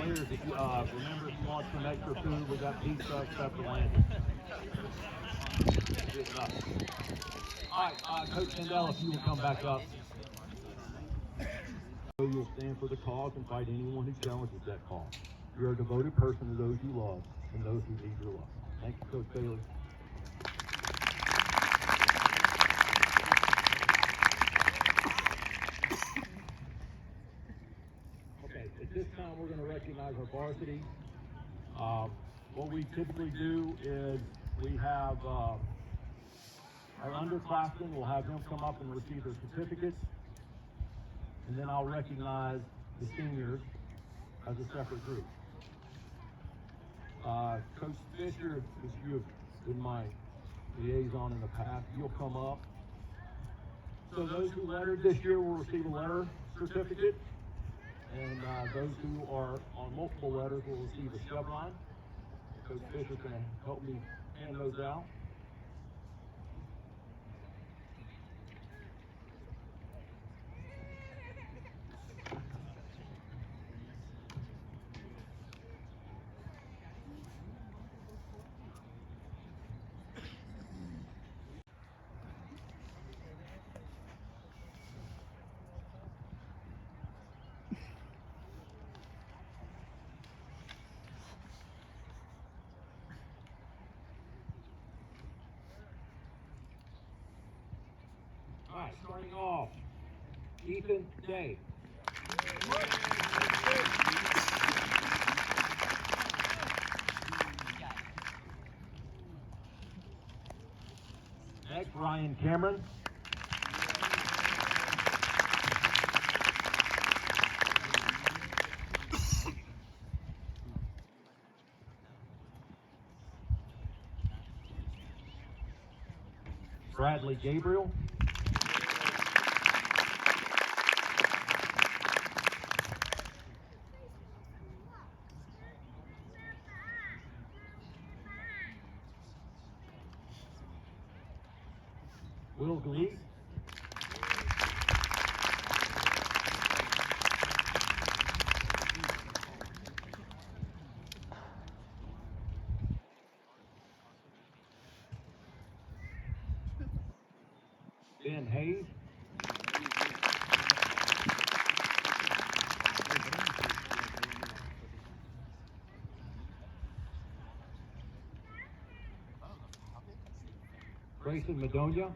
players, if you, remember if you want some extra food, we got pizza except for landing. Good enough. All right, Coach Kendall, if you will come back up. You'll stand for the cause and fight anyone who challenges that cause. You're a devoted person to those you love and those who need your love. Thank you, Coach Bailey. Okay, at this time we're going to recognize our varsity. What we typically do is we have our underclassmen, we'll have them come up and receive their certificates, and then I'll recognize the seniors as a separate group. Coach Fisher, as you have been my liaison in the past, you'll come up. So those who lettered this year will receive a letter certificate, and those who are on multiple letters will receive a chevron. Coach Fisher's going to help me hand those out. All right, starting off, Ethan Day. Next, Ryan Cameron. Bradley Gabriel. Will Glee. Ben Hayes. Grayson Madonia.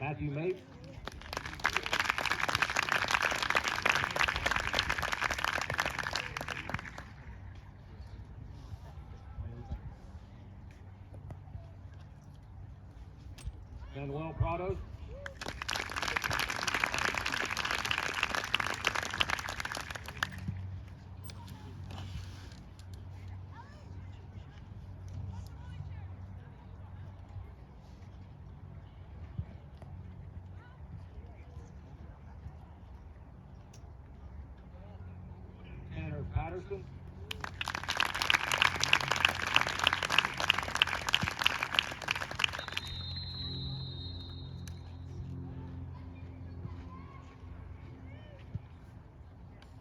Matthew Mate. Manuel Prados. Tanner Patterson.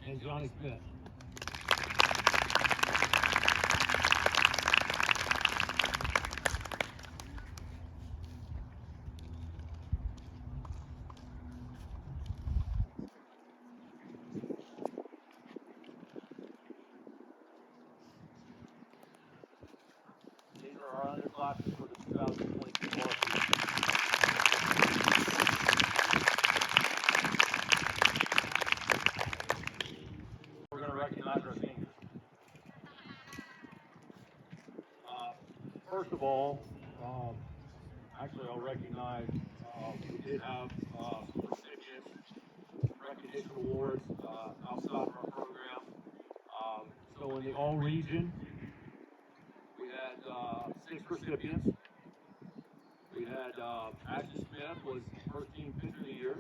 And Johnny Smith. These are our underclassmen for the 2022 varsity. We're going to recognize our seniors. First of all, actually I'll recognize we did have recipients, recognition awards outside of our program. So in the all region, we had 6 recipients. We had Ashton Smith was first team pitcher of the year.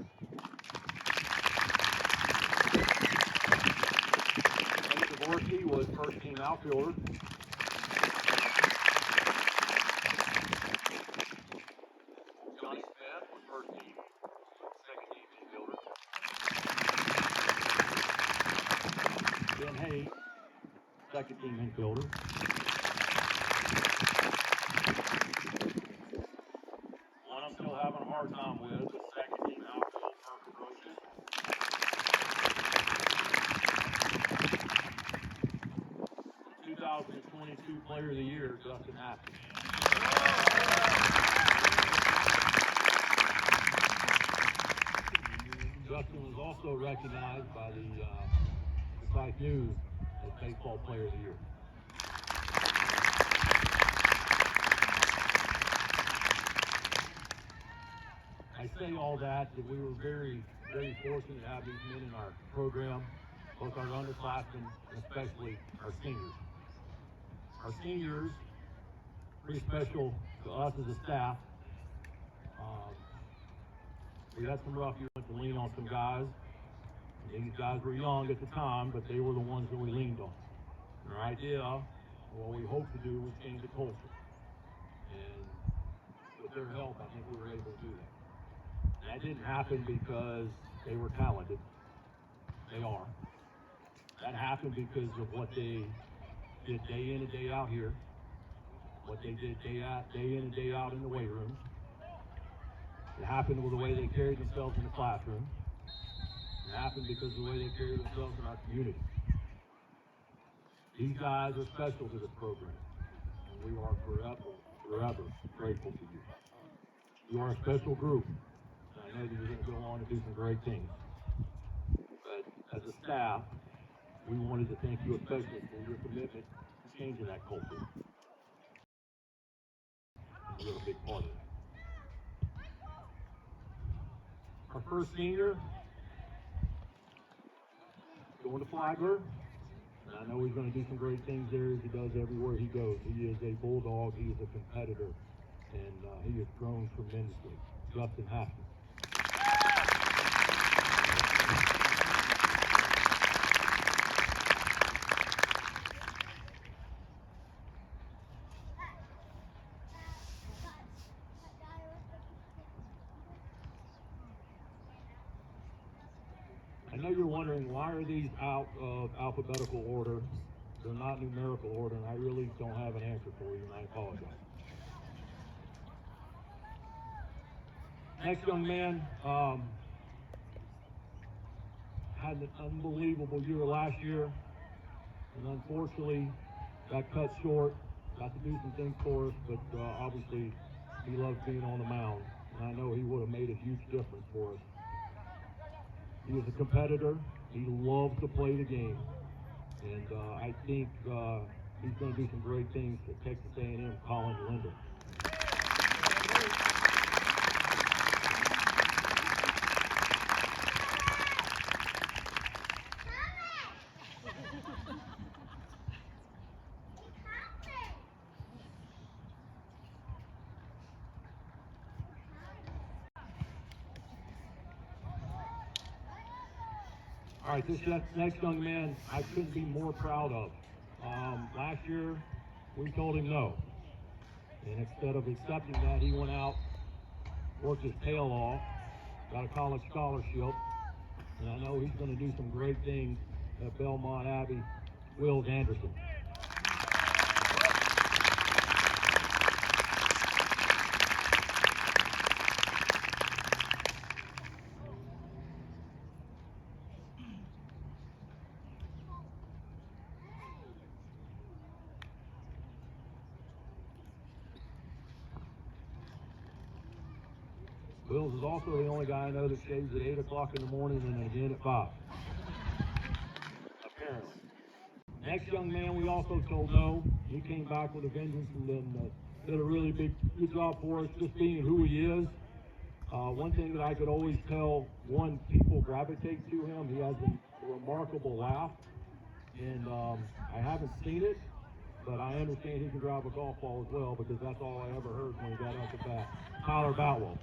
second team outfielder. Johnny Smith was first team, second team infielder. Ben Hayes, second team infielder. One I'm still having a hard time with, the second team outfield for Ferocious. 2022 Player of the Year, Justin Haskins. Justin was also recognized by the Site News as Baseball Player of the Year. I say all that we were very, very fortunate to have these men in our program, both our underclassmen and especially our seniors. Our seniors, pretty special to us as a staff. We had some rough years to lean on some guys. These guys were young at the time, but they were the ones that we leaned on. And our idea, what we hoped to do was change the culture. And with their help, I think we were able to do that. And that didn't happen because they were talented. They are. That happened because of what they did day in and day out here, what they did day in and day out in the weight room. It happened with the way they carried themselves in the classroom. It happened because of the way they carried themselves in our community. These guys are special to this program, and we are forever grateful to you. You are a special group, and I know that you're going to go on to do some great things. But as a staff, we wanted to thank you especially for your commitment to changing that culture. You're a big part of that. Our first senior, going to Flagler, and I know he's going to do some great things there as he does everywhere he goes. He is a bulldog, he is a competitor, and he has grown tremendously. Justin Haskins. I know you're wondering, why are these out of alphabetical order? They're not numerical order, and I really don't have an answer for you, and I apologize. Next young man had an unbelievable year last year, and unfortunately got cut short. Got to do some things for us, but obviously he loves being on the mound, and I know he would have made a huge difference for us. He is a competitor. He loves to play the game, and I think he's going to do some great things at Texas A&M, Colin Lambert. All right, this next young man, I couldn't be more proud of. Last year, we told him no. And instead of accepting that, he went out, worked his tail off, got a college scholarship, and I know he's going to do some great things at Belmont Abbey, Wills Anderson. Wills is also the only guy I know that shaves at 8 o'clock in the morning and then again at 5. Apparently. Next young man we also told no. He came back with a vengeance and then did a really good job for us, just being who he is. One thing that I could always tell, people gravitate to him. He has a remarkable laugh, and I haven't seen it, but I understand he can drive a golf ball as well, because that's all I ever heard when he got out the bat. Tyler Boutwell.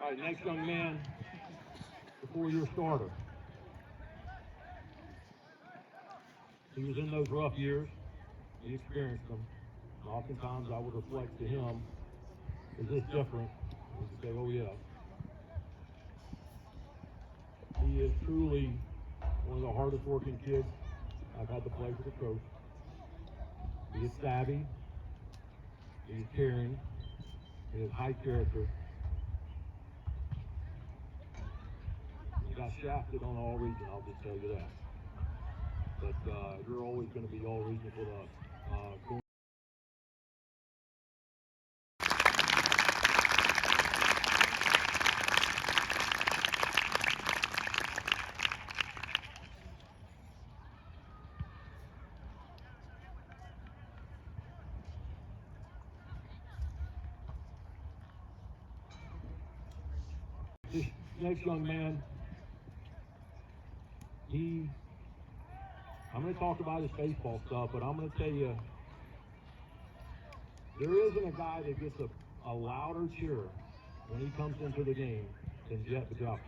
All right, next young man, the 4-year starter. He was in those rough years. He experienced them. And oftentimes I would reflect to him, is this different? And he would say, oh yeah. He is truly one of the hardest working kids I've had the pleasure to coach. He is savvy. He is caring. He has high character. He got shafted on all region, I'll just tell you that. But you're always going to be all region with us. This next young man, I'm going to talk about his baseball stuff, but I'm going to tell you, there isn't a guy that gets a louder cheer when he comes into the game than Jet Bajowski.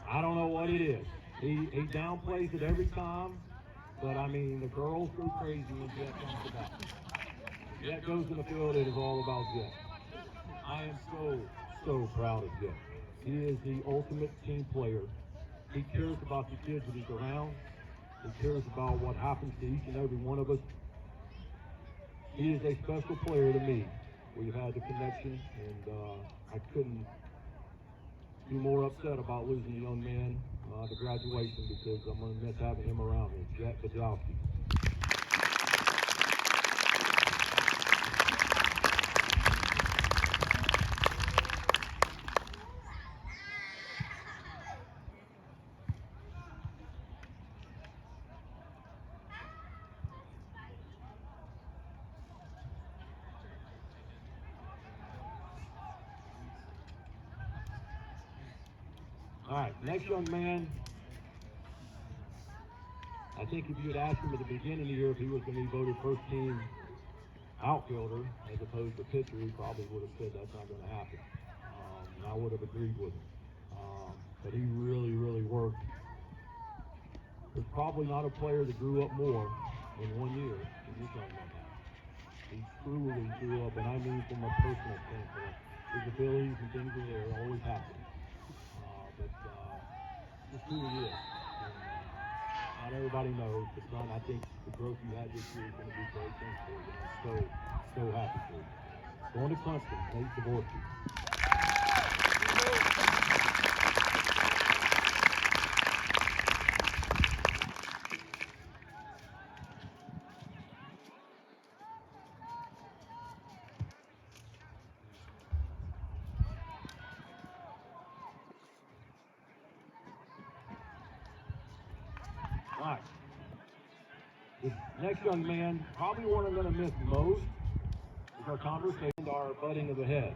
I don't know what it is. He downplays it every time, but I mean, the girls go crazy when Jet comes to bat. Jet goes in the field, it is all about Jet. I am so proud of Jet. He is the ultimate team player. He cares about the kids that he's around. He cares about what happens to each and every one of us. He is a special player to me. We've had the connection, and I couldn't be more upset about losing a young man to graduation because I'm going to miss having him around me. Jet Bajowski. All right, next young man, I think if you had asked him at the beginning of the year if he was going to be voted first team outfielder as opposed to pitcher, he probably would have said that's not going to happen. And I would have agreed with him. But he really worked. There's probably not a player that grew up more in 1 year than this young man has. He truly grew up, and I mean from a personal standpoint. His abilities and things are there, always happen. But just who he is. And, not everybody knows, but son, I think the growth you had this year is going to be great things for you. And I'm so happy for you. Going to Clemson, Nate Dvorsky. All right. This next young man, probably one I'm going to miss most, is our conversation, our butting of the head.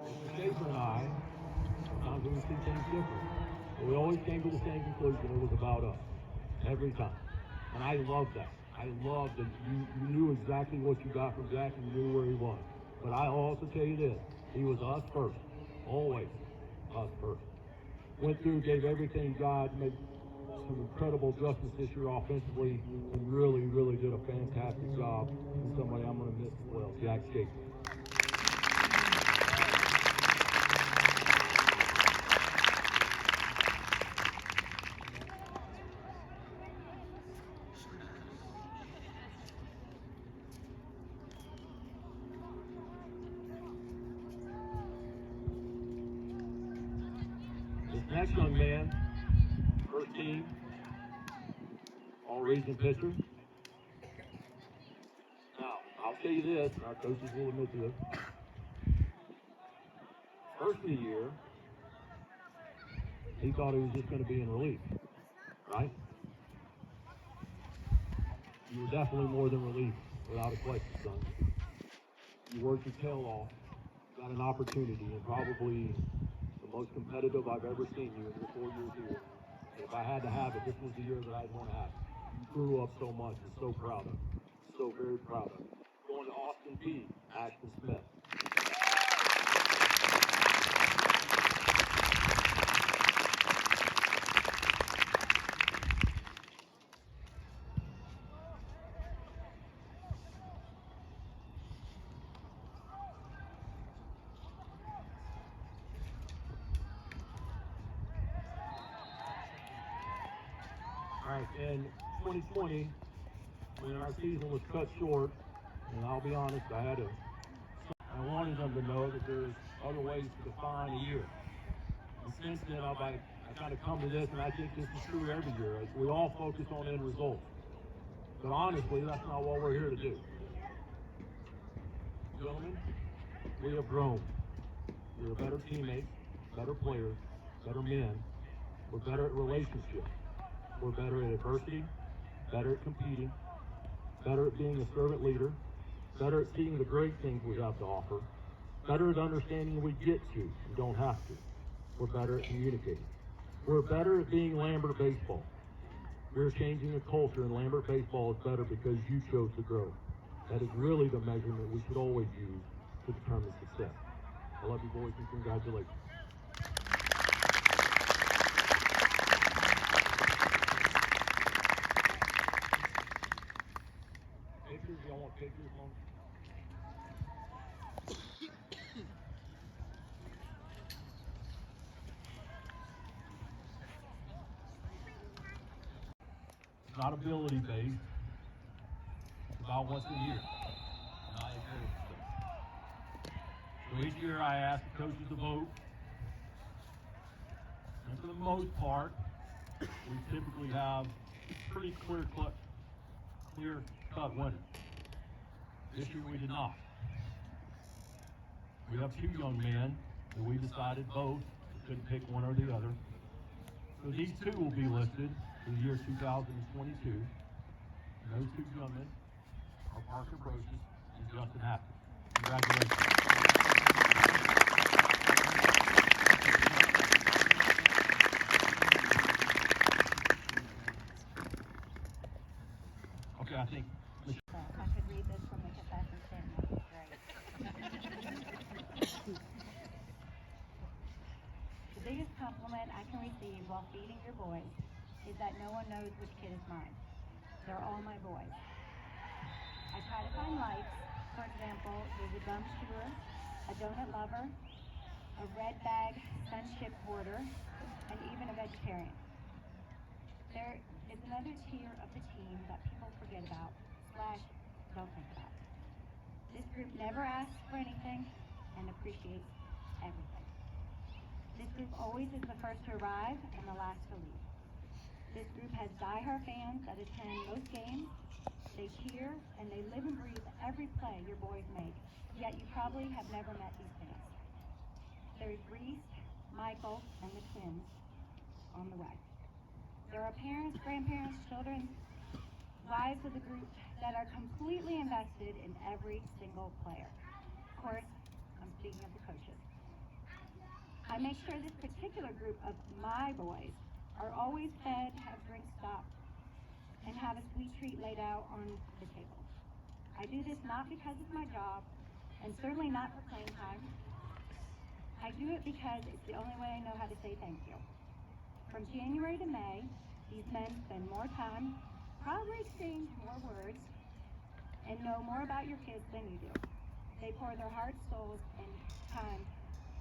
Mr. Schaefer and I, sometimes we see things different. But we always came to the same conclusion, it was about us. Every time. And I loved that. I loved that you knew exactly what you got from Jack and you knew where he was. But I'll also tell you this, he was us first. Always us first. Went through, gave everything God, made some incredible adjustments this year offensively, and really did a fantastic job. And somebody I'm going to miss as well, Jack Schaefer. This next young man, first team, all-region pitcher. Now, I'll tell you this, and our coaches will admit to this. First of the year, he thought he was just going to be in relief, right? You were definitely more than relief, without a question, son. You worked your tail off, got an opportunity, and probably the most competitive I've ever seen you in your 4 years here. And if I had to have it, this was the year that I'd want to have it. You grew up so much, and so proud of you. So very proud of you. Going to Austin P. Ashton Smith. in 2020, when our season was cut short, and I'll be honest, I wanted them to know that there's other ways to define a year. And since then, I kind of come to this, and I think this is true every year. We all focus on end results. But honestly, that's not what we're here to do. Gentlemen, we have grown. We're better teammates, better players, better men. We're better at relationships. We're better at adversity, better at competing, better at being a servant leader, better at seeing the great things we have to offer, better at understanding we get to and don't have to. We're better at communicating. We're better at being Lambert baseball. We're changing the culture, and Lambert baseball is better because you chose to grow. That is really the measurement we should always use to determine success. I love you, boys, and congratulations. Pictures? Y'all want pictures on? It's not ability based. It's about what's in here. Not ability based. So each year I ask the coaches to vote. And for the most part, we typically have pretty clear-cut winners. This year we did not. We have two young men that we decided both. We couldn't pick one or the other. So these two will be listed for the year 2022. And those two young men are Parker Brocious and Justin Haskins. Congratulations. Okay, I think. I could read this from the confession statement. Great. The biggest compliment I can receive while feeding your boys is that no one knows which kid is mine. They're all my boys. I try to find likes. For example, there's a gum chewer, a donut lover, a red bag sunship hoarder, and even a vegetarian. There is another tier of the team that people forget about / don't think about. This group never asks for anything and appreciates everything. This group always is the first to arrive and the last to leave. This group has diehard fans that attend most games. They cheer and they live and breathe every play your boys make, yet you probably have never met these fans. There's Reese, Michael, and the twins on the right. There are parents, grandparents, children, wives of the group that are completely invested in every single player. Of course, I'm speaking of the coaches. I make sure this particular group of my boys are always fed, have drinks stopped, and have a sweet treat laid out on the table. I do this not because it's my job, and certainly not for playing time. I do it because it's the only way I know how to say thank you. From January to May, these men spend more time, probably exchange more words, and know more about your kids than you do. They pour their hearts, souls, and time,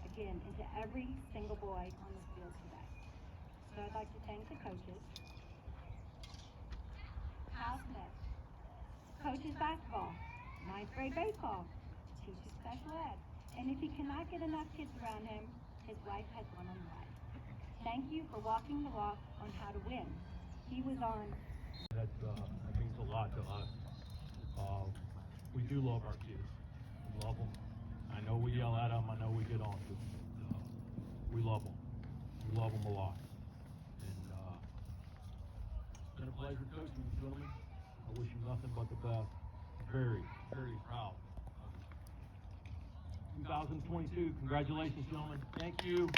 again, into every single boy on this field today. So I'd like to thank the coaches. Hal Smith coaches basketball, 9th grade baseball, teaches special ed, and if he cannot get enough kids around him, his wife has one on the way. Thank you for walking the walk on how to win. He was on. That means a lot to us. We do love our kids. We love them. I know we yell at them. I know we get on them. We love them. We love them a lot. And it's been a pleasure coaching you, gentlemen. I wish you nothing but the best. Very, very proud of you. 2022. Congratulations, gentlemen. Thank you.